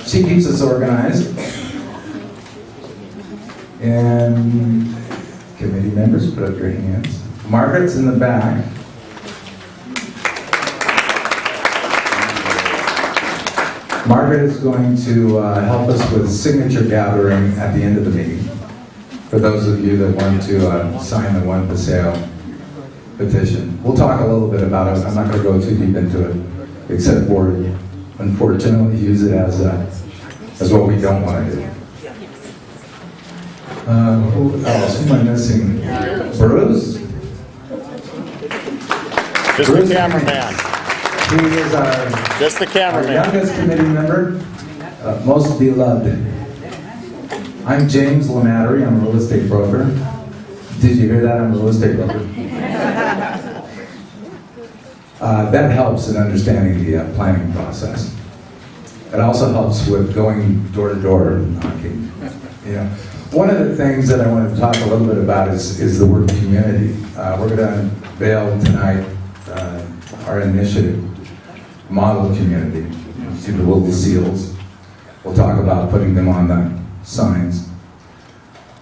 She keeps us organized. And committee members, put up your hands. Margaret's in the back. Margaret is going to help us with signature gathering at the end of the meeting. For those of you that want to sign the One Paseo petition. We'll talk a little bit about it. I'm not going to go too deep into it, except for, unfortunately, use it as what we don't want to do. Who else? Who am I missing? Bruce? Just Bruce, the cameraman. He is Just the our cameraman. youngest committee member, most beloved. I'm James Lamattery. I'm a real estate broker. Did you hear that? I'm a real estate broker. That helps in understanding the planning process. It also helps with going door to door knocking. You know, one of the things that I want to talk a little bit about is the word community. We're going to unveil tonight our initiative, Model Community. You see the little seals. We'll talk about putting them on the signs.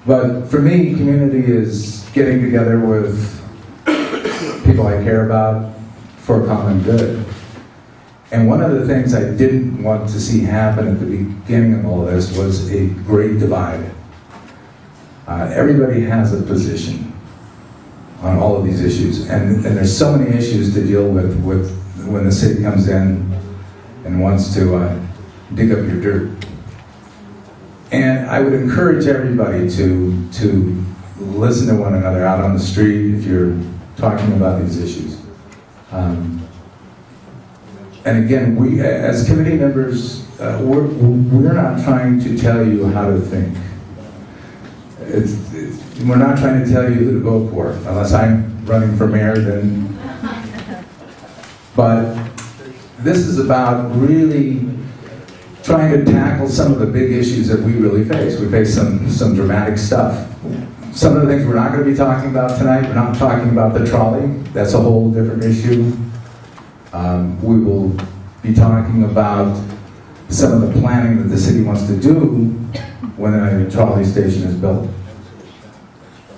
But for me, community is getting together with people I care about for a common good. And one of the things I didn't want to see happen at the beginning of all this was a great divide. Everybody has a position on all of these issues, and there's so many issues to deal with when the city comes in and wants to dig up your dirt. And I would encourage everybody to listen to one another out on the street if you're talking about these issues. And again, we as committee members, we're not trying to tell you how to think. We're not trying to tell you who to vote for, unless I'm running for mayor, then. But this is about really trying to tackle some of the big issues that we really face. We face some dramatic stuff. Some of the things we're not going to be talking about tonight. We're not talking about the trolley. That's a whole different issue. We will be talking about some of the planning that the city wants to do when a trolley station is built.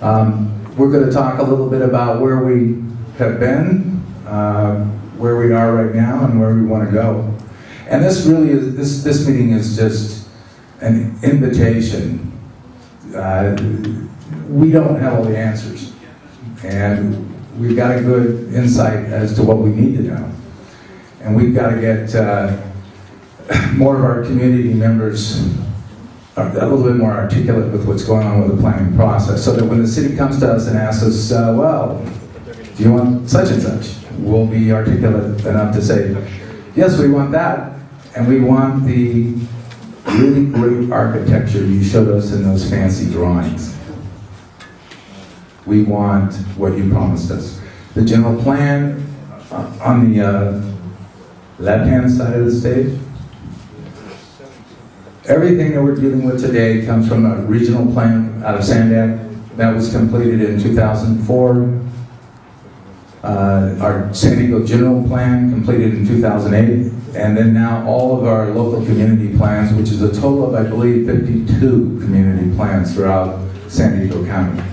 We're going to talk a little bit about where we have been, where we are right now, and where we want to go. And this really is, this meeting is just an invitation. We don't have all the answers. And we've got a good insight as to what we need to know. And we've got to get more of our community members a little bit more articulate with what's going on with the planning process, so that when the city comes to us and asks us, well, do you want such and such? We'll be articulate enough to say, yes, we want that, and we want the really great architecture you showed us in those fancy drawings. We want what you promised us. The general plan on the left-hand side of the stage. Everything that we're dealing with today comes from a regional plan out of Sandak that was completed in 2004. Our San Diego general plan completed in 2008. And then now all of our local community plans, which is a total of, I believe, 52 community plans throughout San Diego County.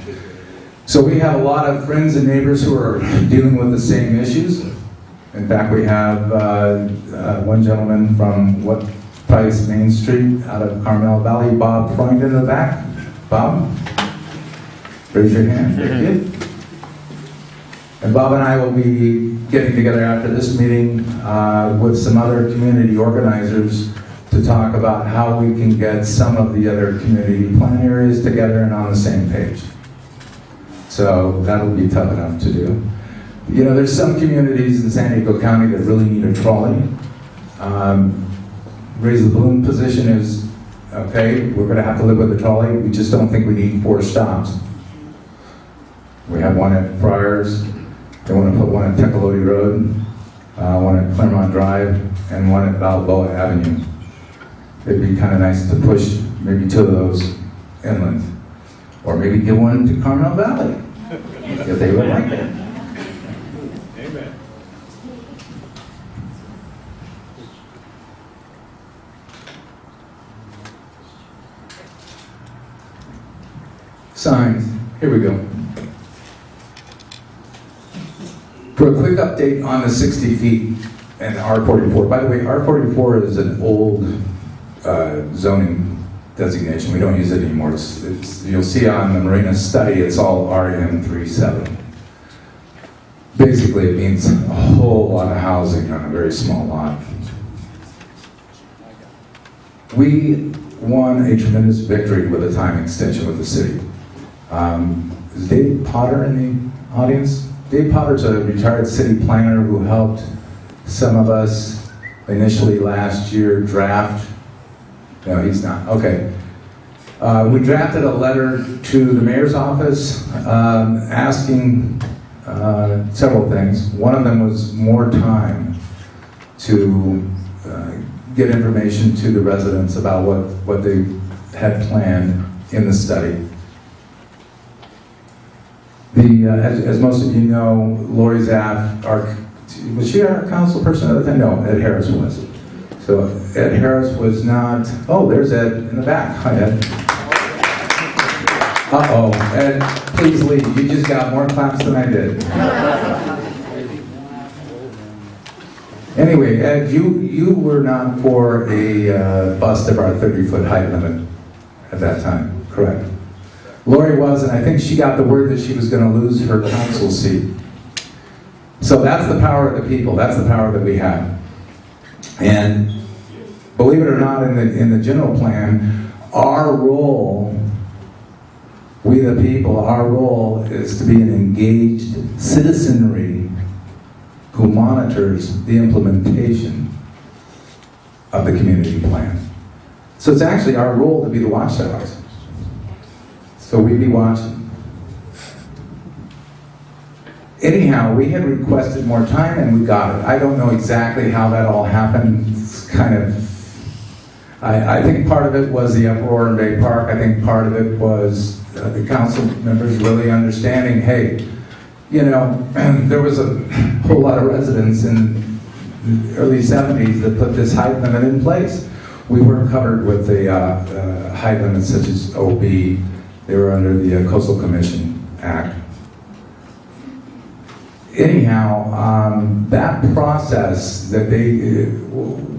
So we have a lot of friends and neighbors who are dealing with the same issues. In fact, we have one gentleman from Price Main Street out of Carmel Valley, Bob Freund in the back. Bob, raise your hand. Thank you. And Bob and I will be getting together after this meeting with some other community organizers to talk about how we can get some of the other community plan areas together and on the same page. So that'll be tough enough to do. You know, there's some communities in San Diego County that really need a trolley. Raise the balloon position is, okay, we're going to have to live with the trolley. We just don't think we need 4 stops. We have one at Friars. They want to put one at Tecolote Road, one at Claremont Drive, and one at Balboa Avenue. It'd be kind of nice to push maybe 2 of those inland. Or maybe give one to Carmel Valley, if they would like it. Signs, here we go. For a quick update on the 60 feet and R44. By the way, R44 is an old zoning designation. We don't use it anymore. You'll see on the Marina study, it's all RM37. Basically, it means a whole lot of housing on a very small lot. We won a tremendous victory with a time extension with the city. Is Dave Potter in the audience? Dave Potter's a retired city planner who helped some of us initially last year draft. No, he's not. Okay. We drafted a letter to the mayor's office asking several things. One of them was more time to get information to the residents about what they had planned in the study. As most of you know, Lori Zaff, was she our council person at the time? No, Ed Harris was. So Ed Harris was not, oh, there's Ed in the back. Hi, Ed. Uh-oh, Ed, please leave. You just got more claps than I did. Anyway, Ed, you were not for a bust of our 30-foot height limit at that time, correct? Lori was, and I think she got the word that she was going to lose her council seat. So that's the power of the people. That's the power that we have. And believe it or not, in the general plan, our role, we the people, our role is to be an engaged citizenry who monitors the implementation of the community plan. So it's actually our role to be the watchdogs. So we be watching. Anyhow, we had requested more time and we got it. I don't know exactly how that all happened. It's kind of, I think part of it was the uproar in Bay Park. I think part of it was the council members really understanding, hey, you know, there was a whole lot of residents in the early 70s that put this height limit in place. We weren't covered with the height limits such as OB. They were under the Coastal Commission Act. Anyhow, that process that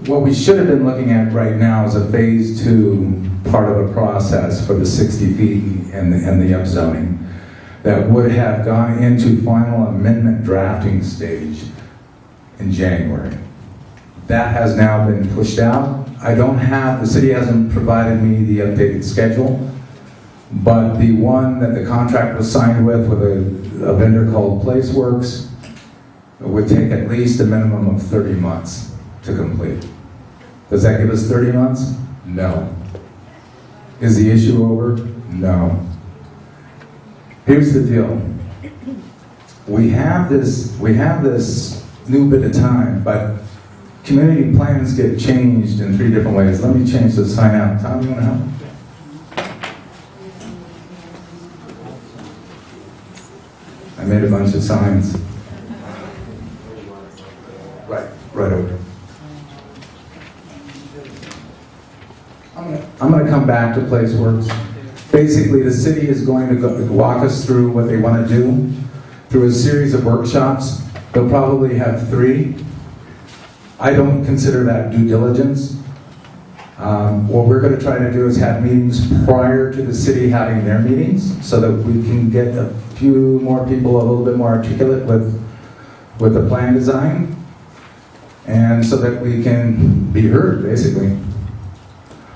what we should have been looking at right now is a phase 2 part of a process for the 60 feet and the upzoning that would have gone into final amendment drafting stage in January. That has now been pushed out. The city hasn't provided me the updated schedule, but the one that the contract was signed with a vendor called Placeworks would take at least a minimum of 30 months to complete. Does that give us 30 months? No. Is the issue over? No. Here's the deal. We have this new bit of time, but community plans get changed in 3 different ways. Let me change the sign out. Tom, you want to help? I made a bunch of signs. Right over. I'm going to come back to Placeworks. Basically, the city is going to walk us through what they want to do through a series of workshops. They'll probably have 3. I don't consider that due diligence. What we're going to try to do is have meetings prior to the city having their meetings so that we can get a few more people a little bit more articulate with the plan design and so that we can be heard, basically.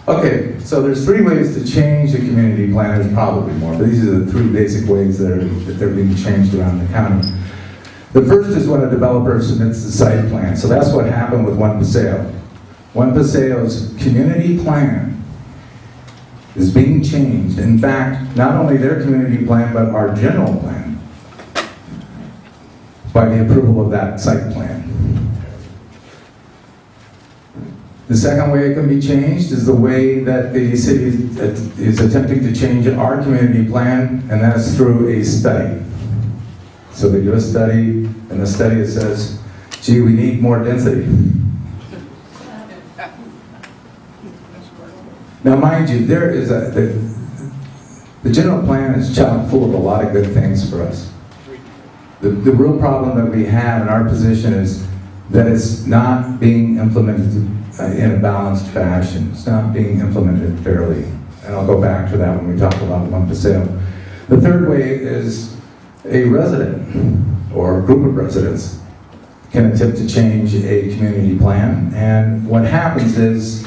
Okay, so there's 3 ways to change the community plan. There's probably more, but these are the 3 basic ways that they're being changed around the county. The first is when a developer submits the site plan. So that's what happened with One Paseo. One Paseo's community plan is being changed. In fact, not only their community plan, but our general plan by the approval of that site plan. The second way it can be changed is the way that the city is attempting to change our community plan, and that's through a study. So they do a study, and the study says, gee, we need more density. Now mind you, there is The general plan is chock full of a lot of good things for us. The real problem that we have in our position is that it's not being implemented in a balanced fashion. It's not being implemented fairly. And I'll go back to that when we talk about lump sale. The third way is a resident or a group of residents can attempt to change a community plan. And what happens is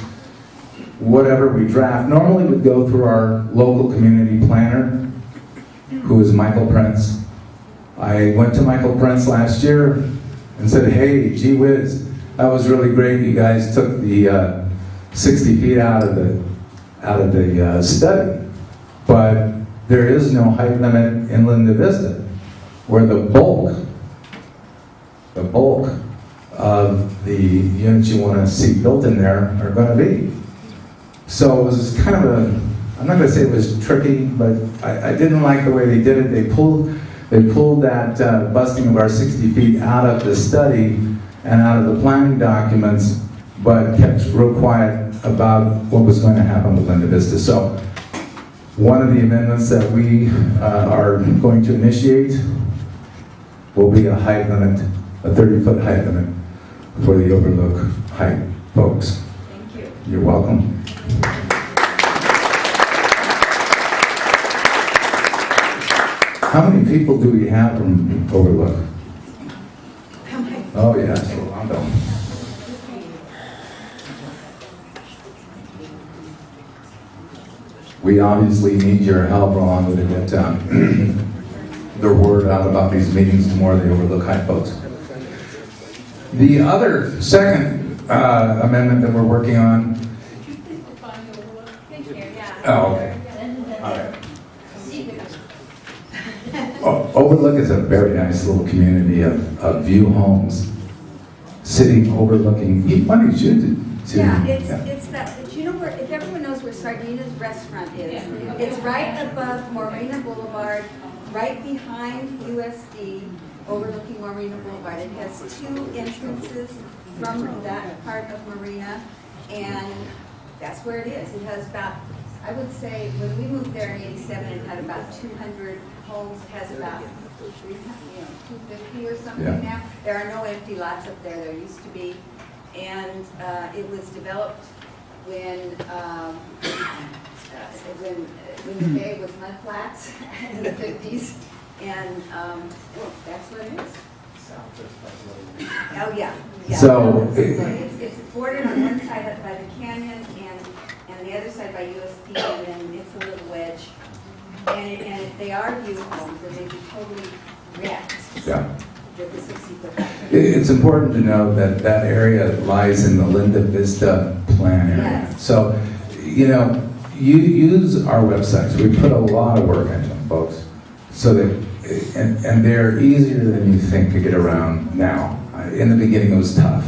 whatever we draft normally would go through our local community planner, who is Michael Prince. I went to Michael Prince last year and said, hey, gee whiz, that was really great. You guys took the 60 feet out of the study, but there is no height limit in Linda Vista, where the bulk of the units you want to see built in there are going to be. So it was kind of a, I'm not going to say it was tricky, but I didn't like the way they did it. They pulled that busting of our 60 feet out of the study and out of the planning documents, but kept real quiet about what was going to happen with Linda Vista. So one of the amendments that we are going to initiate will be a height limit, a 30-foot height limit for the overlook height folks. Thank you. You're welcome. How many people do we have from Overlook? Oh yes, Rolando. We obviously need your help, Rolando, to get the word out about these meetings to more of the Overlook High folks. The other second amendment that we're working on. Oh, okay. All right. Overlook is a very nice little community of view homes sitting overlooking. Why don't you do? Yeah, it's that. But you know where? If everyone knows where Sardina's restaurant is, it's right above Morena Boulevard, right behind USD, overlooking Morena Boulevard. It has two entrances from that part of Marina, and that's where it is. It has about, I would say, when we moved there in '87, it had about 200 homes. It has about 250 or something now. There are no empty lots up there. There used to be, and it was developed when the bay was mud flats in the 50s, and that's what it is. Oh yeah. So it's bordered on one side up by the canyon and the other side by USP, and then it's a little wedge. And they are view homes, and they'd be totally wrecked. Yeah. With the 60-foot. It's important to know that that area lies in the Linda Vista plan area. Yes. So, you know, you use our websites. We put a lot of work into them, folks. So that, and they're easier than you think to get around now. In the beginning, it was tough.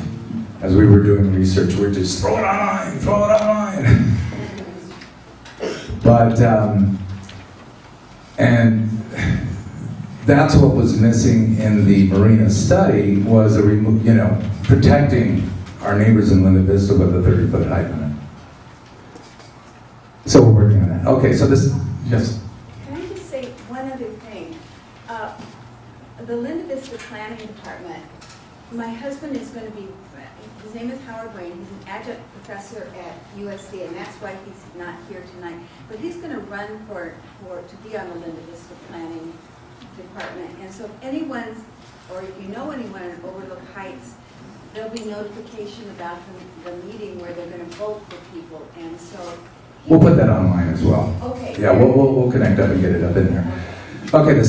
As we were doing research, we were just throw it online. But, and that's what was missing in the Marina study was protecting our neighbors in Linda Vista with a 30-foot height limit. So we're working on that. Okay, so this, yes. Can I just say one other thing? The Linda Vista Planning Department, my husband is going to be, his name is Howard Wayne, he's an adjunct professor at USD, and that's why he's not here tonight. But he's going to run to be on the Linda Vista Planning Department. And so if anyone's, or if you know anyone in Overlook Heights, there'll be notification about the meeting where they're going to vote for people. And so we'll put that online as well. Okay. Yeah, we'll connect up and get it up in there. Okay, the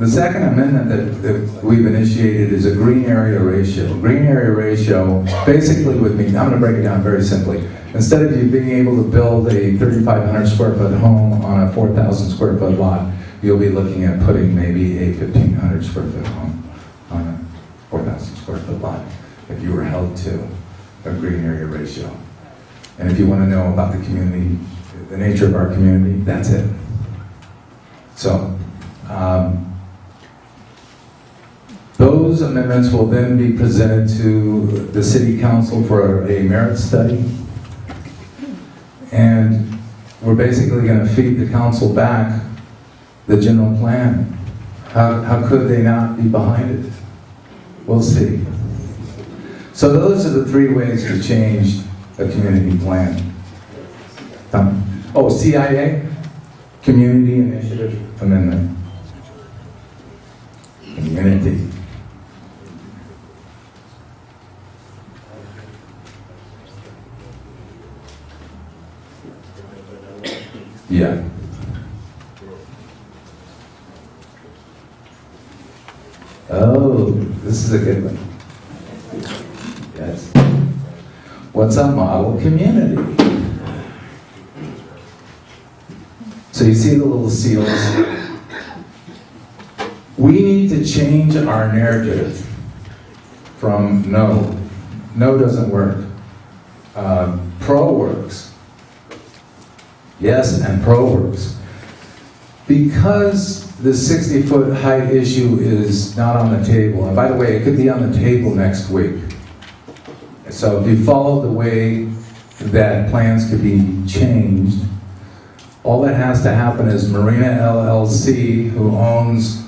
second amendment that we've initiated is a green area ratio. Green area ratio basically would mean, I'm going to break it down very simply. Instead of you being able to build a 3,500 square foot home on a 4,000 square foot lot, you'll be looking at putting maybe a 1,500 square foot home on a 4,000 square foot lot if you were held to a green area ratio. And if you want to know about the community, the nature of our community, that's it. So, those amendments will then be presented to the City Council for a merit study. And we're basically going to feed the council back the general plan. How could they not be behind it? We'll see. So those are the three ways to change a community plan. CIA, Community Initiative Amendment. Community. Yeah. Oh, this is a good one. Yes. What's a model community? So you see the little seals? We need to change our narrative from no. No doesn't work. Pro works. Yes, and pro works. Because the 60-foot height issue is not on the table, and by the way, it could be on the table next week. So if you follow the way that plans could be changed, all that has to happen is Marina LLC, who owns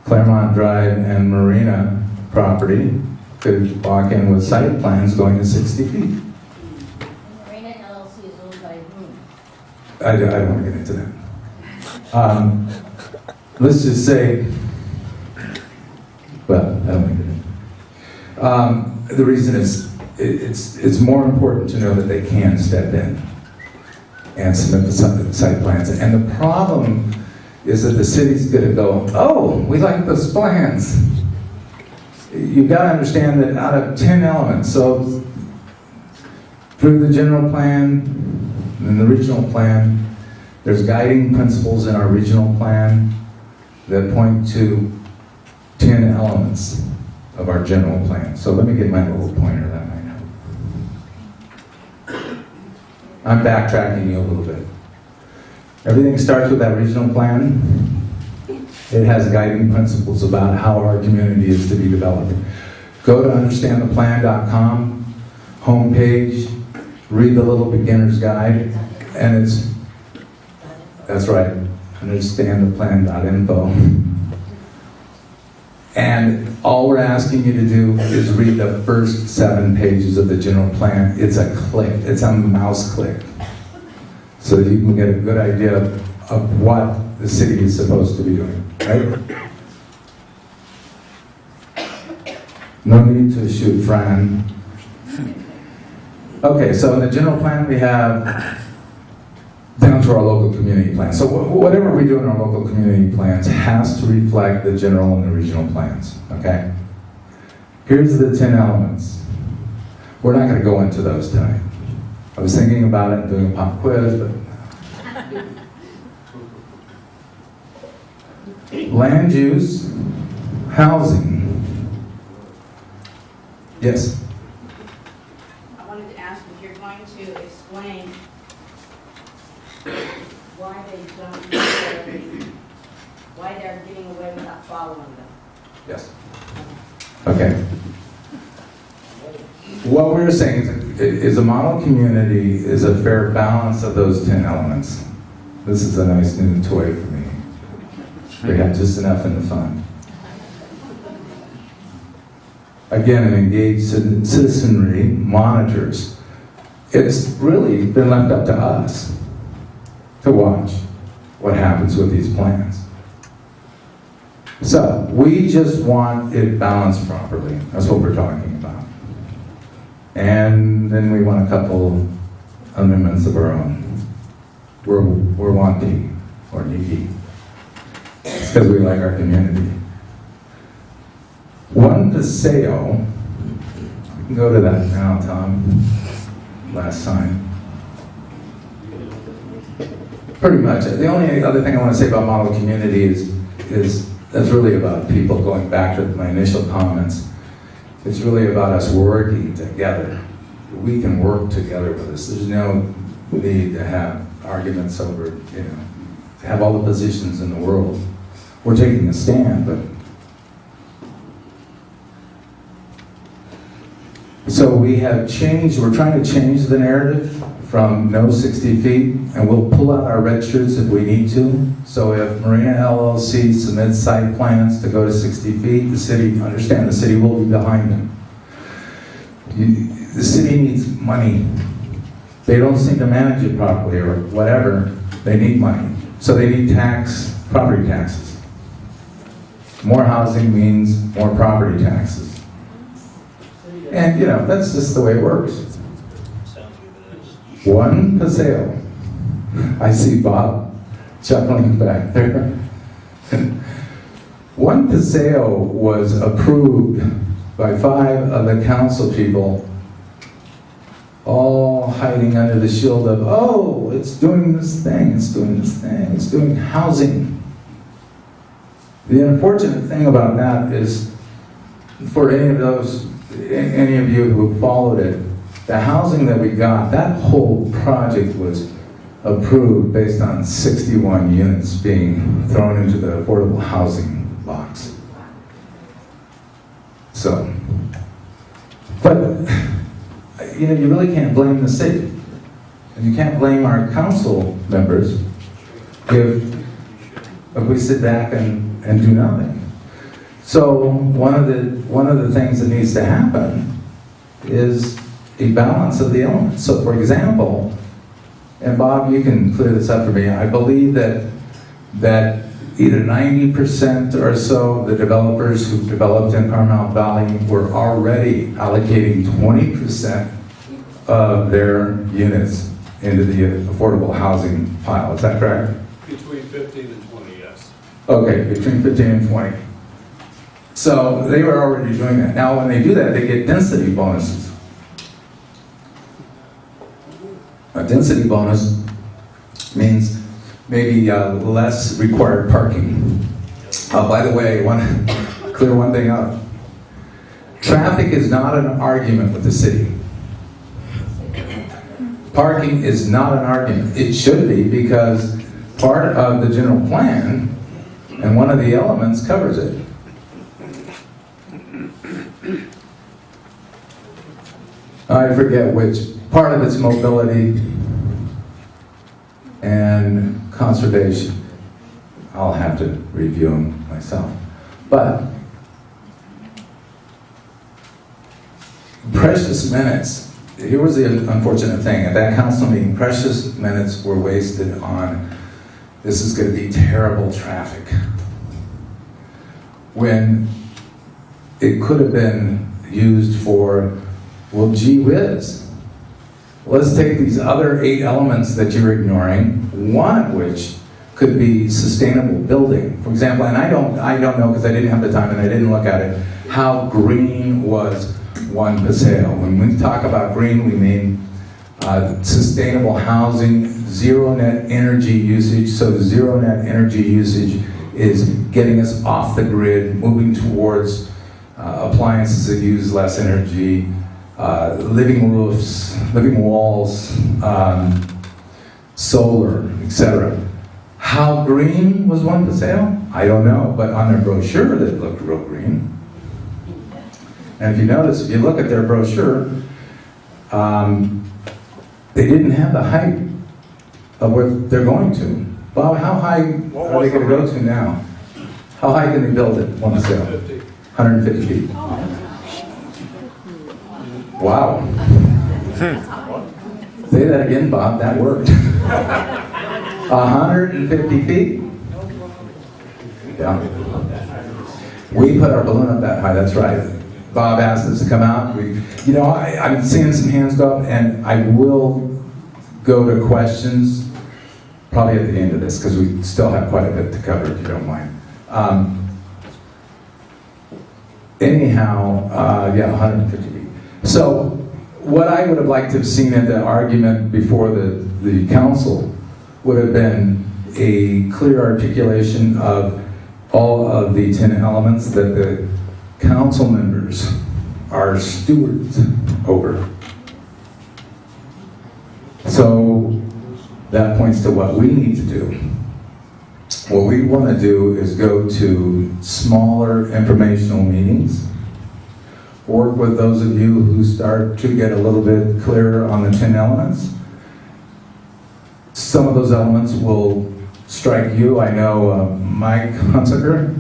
Claremont Drive and Marina property, could walk in with site plans going to 60 feet. Marina LLC is owned by whom? I don't want to get into that. Let's just say, well, I don't want to get into it. The reason is, it's more important to know that they can step in and submit the site plans. And the problem is that the city's going to go, oh, we like those plans. You've got to understand that out of 10 elements, so through the general plan and the regional plan, there's guiding principles in our regional plan that point to 10 elements of our general plan. So let me get my little pointer, that might help. I'm backtracking you a little bit. Everything starts with that regional plan. It has guiding principles about how our community is to be developed. Go to understandtheplan.com, homepage, read the little beginner's guide, and that's right, understandtheplan.info. And all we're asking you to do is read the first 7 pages of the general plan. It's a click, it's a mouse click. So that you can get a good idea of what the city is supposed to be doing, right? No need to shoot Fran. Okay, so in the general plan we have down to our local community plan. So whatever we do in our local community plans has to reflect the general and the regional plans, okay? Here's the 10 elements. We're not going to go into those tonight. I was thinking about it and doing a pop quiz, but... Land use, housing. Yes? I wanted to ask if you're going to explain why they don't use why they're getting away without following them. Yes. Okay. What we're saying is a model community is a fair balance of those 10 elements. This is a nice new toy for me. We have just enough in the fund. Again, an engaged citizenry monitors. It's really been left up to us to watch what happens with these plans. So, we just want it balanced properly. That's what we're talking about. And then we want a couple amendments of our own. We're wanting, or needy. It's because we like our community. One Paseo, you can go to that now, Tom, last time. Pretty much. The only other thing I want to say about model community is that's really about people, going back to my initial comments. It's really about us working together. We can work together with this. There's no need to have arguments over, to have all the positions in the world. We're taking a stand, but So we have changed, we're trying to change the narrative from no 60 feet, and we'll pull out our red shirts if we need to. So if Marina LLC submits site plans to go to 60 feet, the city, understand, the city will be behind them. The city needs money. They don't seem to manage it properly or whatever. They need money. So they need property taxes. More housing means more property taxes. And that's just the way it works. One Paseo. I see Bob chuckling back there. One Paseo was approved by 5 of the council people, all hiding under the shield of, oh, it's doing this thing, it's doing this thing, it's doing housing. The unfortunate thing about that is, for any of you who followed it, the housing that we got, that whole project was approved based on 61 units being thrown into the affordable housing box. So, but, you really can't blame the city. And you can't blame our council members if we sit back and do nothing. So one of the things that needs to happen is a balance of the elements. So for example, and Bob, you can clear this up for me, I believe that either 90% or so of the developers who developed in Paramount Valley were already allocating 20% of their units into the affordable housing pile. Is that correct? Between 15 and 20, yes. Okay, between 15 and 20. So they were already doing that. Now when they do that, they get density bonuses. A density bonus means maybe less required parking. By the way, clear one thing up. Traffic is not an argument with the city. Parking is not an argument. It should be, because part of the general plan and one of the elements covers it. I forget which. Part of it's mobility and conservation. I'll have to review them myself. But precious minutes. Here was the unfortunate thing. At that council meeting, precious minutes were wasted on, this is going to be terrible traffic, when it could have been used for, well, gee whiz. Let's take these other 8 elements that you're ignoring, one of which could be sustainable building. For example, and I don't know, because I didn't have the time and I didn't look at it, how green was One Paseo. When we talk about green, we mean sustainable housing, zero net energy usage. So the zero net energy usage is getting us off the grid, moving towards appliances that use less energy, living roofs, living walls, solar, etc. How green was One Paseo? I don't know, but on their brochure it looked real green. And if you notice, if you look at their brochure, they didn't have the height of what they're going to. Bob, how high are they going to go to now? How high can they build it, One Paseo? 150 feet. Wow. Say that again, Bob, that worked. 150 feet? Yeah. We put our balloon up that high, that's right. Bob asked us to come out. I'm seeing some hands go up, and I will go to questions probably at the end of this, because we still have quite a bit to cover, if you don't mind. Anyhow, 150 feet. So, what I would have liked to have seen in the argument before the council would have been a clear articulation of all of the 10 elements that the council members are stewards over. So that points to what we need to do. What we want to do is go to smaller informational meetings work with those of you who start to get a little bit clearer on the 10 elements. Some of those elements will strike you. I know Mike Hunsaker,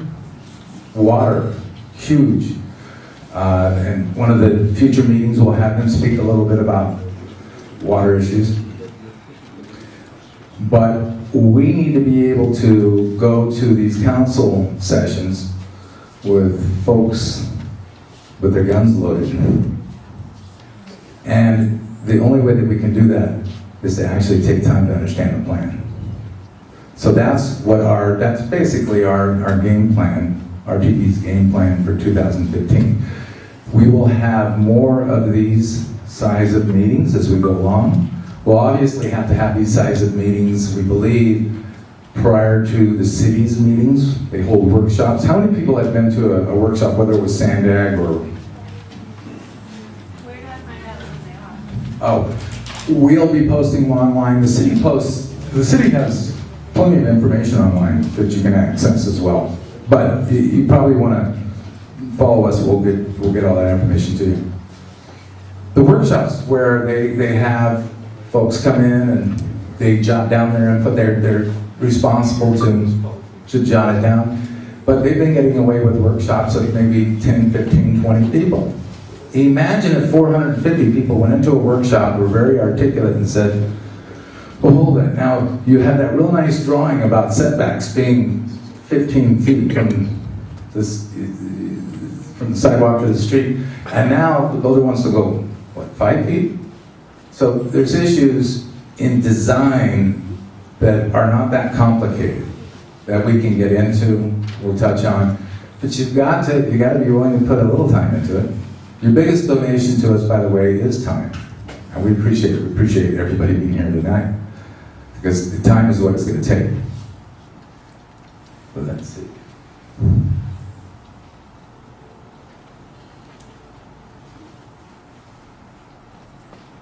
water, huge. And one of the future meetings we'll have him speak a little bit about water issues. But we need to be able to go to these council sessions with folks with their guns loaded. And the only way that we can do that is to actually take time to understand the plan. So that's basically our game plan, RTD's game plan for 2015. We will have more of these size of meetings as we go along. We'll obviously have to have these size of meetings, we believe, prior to the city's meetings. They hold workshops. How many people have been to a workshop, whether it was Sandag or... Where do I find out when they are? Oh, we'll be posting them online. The city has plenty of information online that you can access as well. But you probably want to follow us. We'll get all that information to you. The workshops where they have folks come in and they jot down their input. They're responsible to jot it down. But they've been getting away with workshops of maybe 10, 15, 20 people. Imagine if 450 people went into a workshop, were very articulate and said, well, hold it. Now, you had that real nice drawing about setbacks being 15 feet from the sidewalk to the street, and now the builder wants to go, what, 5 feet? So there's issues in design that are not that complicated that we can get into, we'll touch on, but you got to be willing to put a little time into it. Your biggest donation to us, by the way, is time. And we appreciate it. We appreciate everybody being here tonight. Because the time is what it's going to take. But let's see.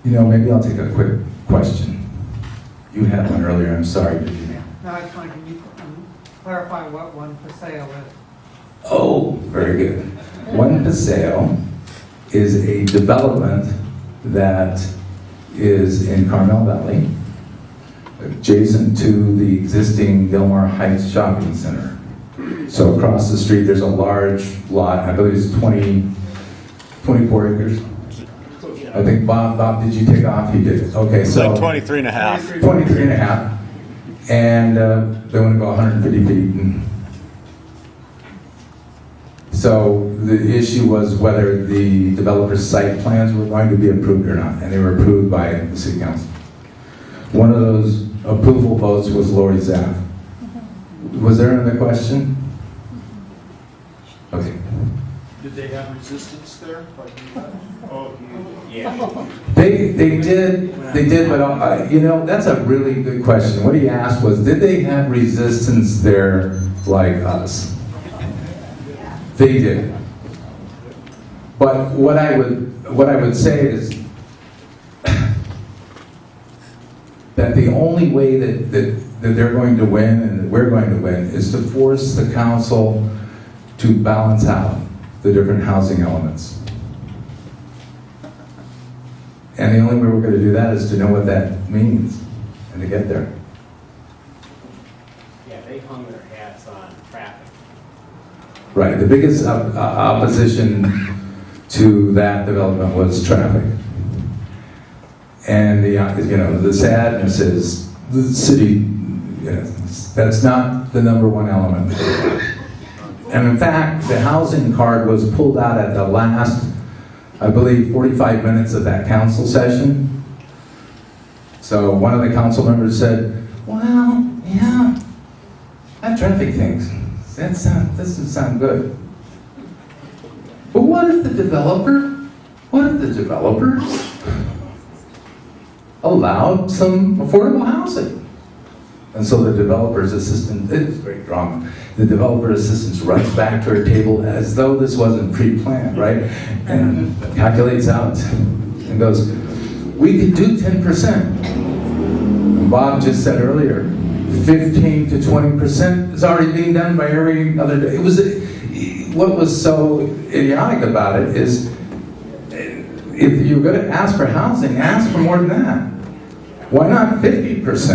You know, maybe I'll take a quick question. You had one earlier, I'm sorry, did you? No, it's fine. Can you clarify what One Paseo is? Oh, very good. One Paseo is a development that is in Carmel Valley, adjacent to the existing Gilmore Heights Shopping Center. So across the street, there's a large lot. I believe it's 24 acres. I think Bob, did you take off? He did. Okay, so Like 23 and a half. 23 and a half. And they want to go 150 feet. And so the issue was whether the developer's site plans were going to be approved or not, and they were approved by the city council. One of those approval votes was Lori Zaff. Was there another question? Okay. Did they have resistance there? They did, but you know, that's a really good question. What he asked was, did they have resistance there like us? They did. But what I would say is that the only way that they're going to win and that we're going to win is to force the council to balance out the different housing elements. And the only way we're going to do that is to know what that means and to get there. Yeah, they hung their hats on traffic. Right, the biggest opposition to that development was traffic. And the sadness is the city, that's not the number one element. And in fact, the housing card was pulled out at the last, I believe, 45 minutes of that council session. So one of the council members said, well, yeah, that traffic thing, that doesn't sound good. But what if the developers allowed some affordable housing? And so the developer's assistant, it's great drama, the developer assistant runs back to her table as though this wasn't pre-planned, right? And calculates out and goes, we could do 10%. And Bob just said earlier, 15 to 20% is already being done by every other day. What was so idiotic about it is if you're going to ask for housing, ask for more than that. Why not 50%? It has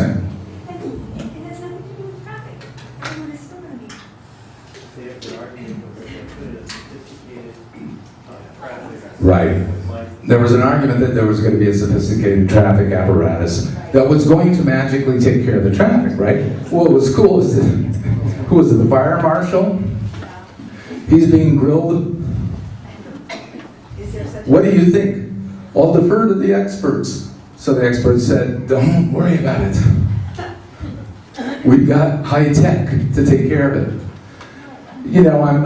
nothing to do with traffic. Everyone is still going to be. Right. There was an argument that there was going to be a sophisticated traffic apparatus that was going to magically take care of the traffic, right? Well, what was cool is that, who was it, the fire marshal? He's being grilled. Is there such What do you think? I'll defer to the experts. So the experts said, don't worry about it. We've got high tech to take care of it. You know, I'm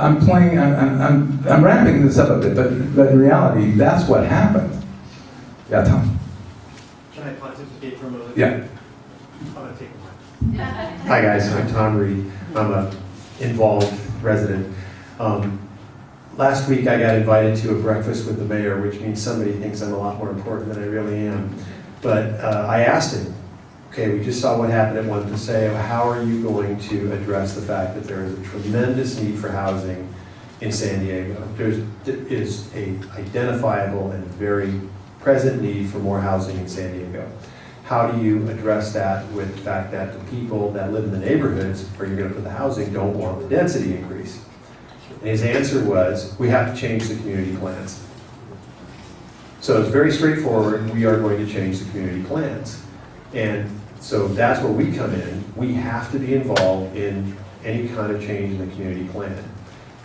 wrapping this up a bit, but in reality, that's what happened. Yeah, Tom. Can I pontificate for a moment? Yeah. I'm gonna take a mic. Hi guys, I'm Tom Reed. I'm a involved resident. Last week I got invited to a breakfast with the mayor, which means somebody thinks I'm a lot more important than I really am. But I asked him, okay, we just saw what happened at One Paseo. How are you going to address the fact that there is a tremendous need for housing in San Diego? There is a identifiable and very present need for more housing in San Diego. How do you address that with the fact that the people that live in the neighborhoods where you're going to put the housing don't want the density increase? And his answer was, we have to change the community plans. So it's very straightforward. We are going to change the community plans. And so that's where we come in. We have to be involved in any kind of change in the community plan.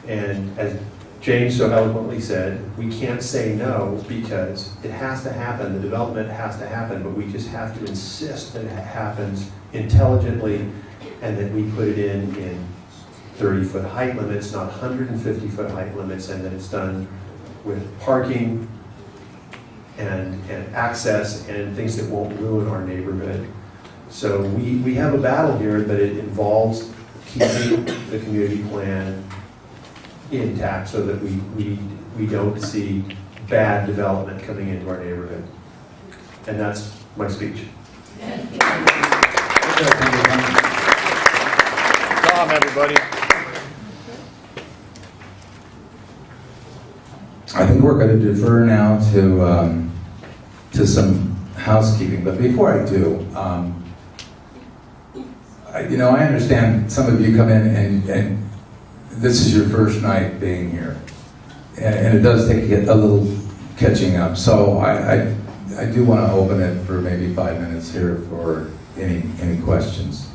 And as James so eloquently said, we can't say no because it has to happen. The development has to happen, but we just have to insist that it happens intelligently and that we put it in 30-foot height limits, not 150-foot height limits, and that it's done with parking and access and things that won't ruin our neighborhood. So we have a battle here, but it involves keeping the community plan intact so that we don't see bad development coming into our neighborhood. And that's my speech. Tom, everybody. I think we're going to defer now to some housekeeping. But before I do, I understand some of you come in and this is your first night being here, and it does take a little catching up. So I do want to open it for maybe 5 minutes here for any questions.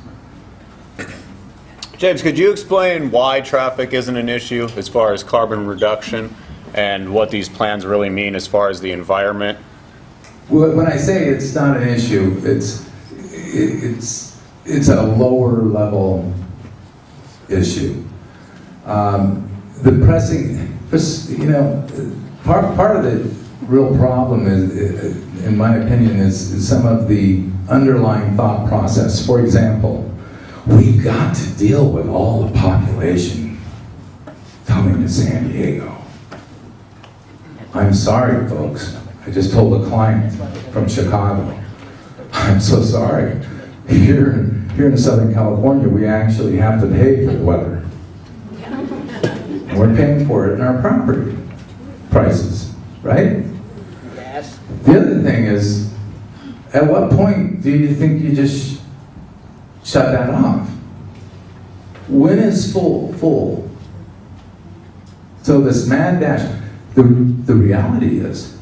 James, could you explain why traffic isn't an issue as far as carbon reduction and what these plans really mean as far as the environment? Well, when I say it's not an issue, it's a lower level issue. The pressing, part of the real problem is, in my opinion, is some of the underlying thought process. For example, we've got to deal with all the population coming to San Diego. I'm sorry, folks. I just told a client from Chicago. I'm so sorry. Here in Southern California, we actually have to pay for the weather. And we're paying for it in our property prices, right? Yes. The other thing is, at what point do you think you just shut that off? When is full? So this mad dash, the reality is,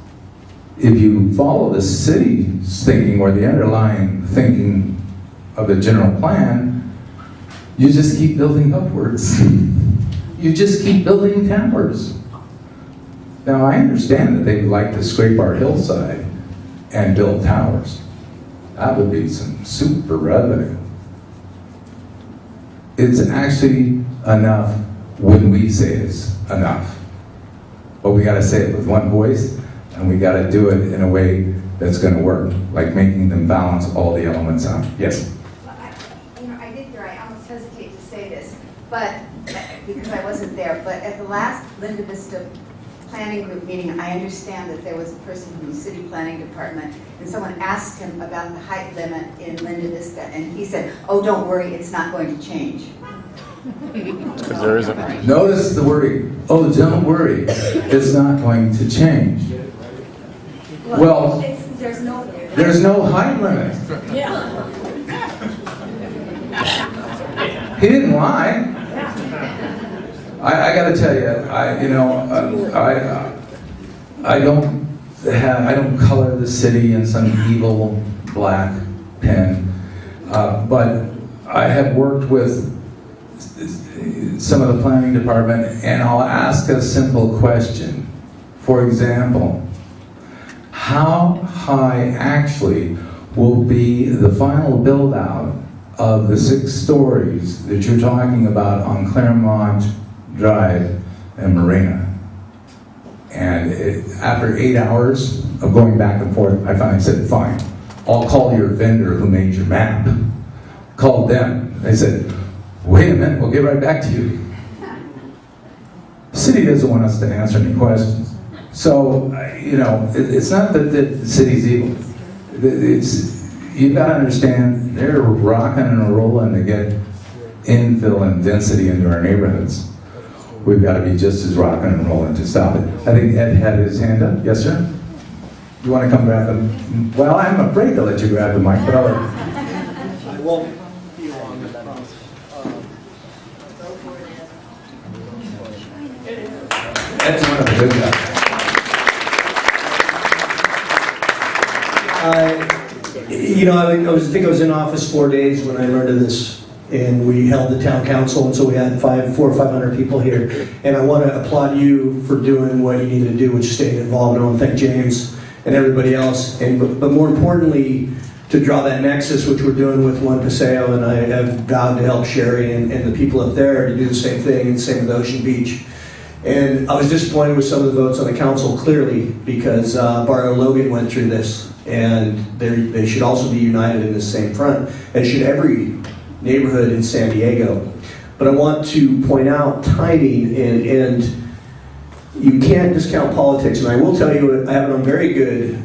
if you follow the city's thinking or the underlying thinking of the general plan, you just keep building upwards. You just keep building towers. Now I understand that they'd like to scrape our hillside and build towers. That would be some super revenue. It's actually enough when we say it's enough. But we gotta say it with one voice, and we gotta do it in a way that's gonna work, like making them balance all the elements out. Yes? I did hear, I almost hesitate to say this, but, because I wasn't there, but at the last Linda Vista Planning Group meeting, I understand that there was a person from the city planning department, and someone asked him about the height limit in Linda Vista, and he said, oh, don't worry, it's not going to change. Because there isn't. Notice the wording, oh, don't worry, it's not going to change. Well, There's no. there's no height limit. Yeah. He didn't lie. I got to tell you, I don't color the city in some evil black pen, but I have worked with some of the planning department, and I'll ask a simple question. For example, how high actually will be the final build out of the 6 stories that you're talking about on Claremont Drive and Marina? And after 8 hours of going back and forth, I finally said, fine, I'll call your vendor who made your map. Called them. They said, wait a minute, we'll get right back to you. The city doesn't want us to answer any questions. So, it's not that the city's evil. You've got to understand, they're rocking and rolling to get infill and density into our neighborhoods. We've got to be just as rocking and rolling to stop it. I think Ed had his hand up. Yes, sir? You want to come grab them? Well, I'm afraid to let you grab the mic, but I'll let I won't be long with that. Ed's one of the good guys. I was in office 4 days when I learned of this, and we held the town council, and so we had 400 or 500 people here. And I want to applaud you for doing what you needed to do, which is staying involved. And I want to thank James and everybody else, but more importantly, to draw that nexus, which we're doing with One Paseo, and I have vowed to help Sherry and the people up there to do the same thing, and same with Ocean Beach. And I was disappointed with some of the votes on the council, clearly, because Barrio Logan went through this, and they should also be united in the same front, as should every neighborhood in San Diego. But I want to point out timing, and you can't discount politics, and I will tell you, I have it on very good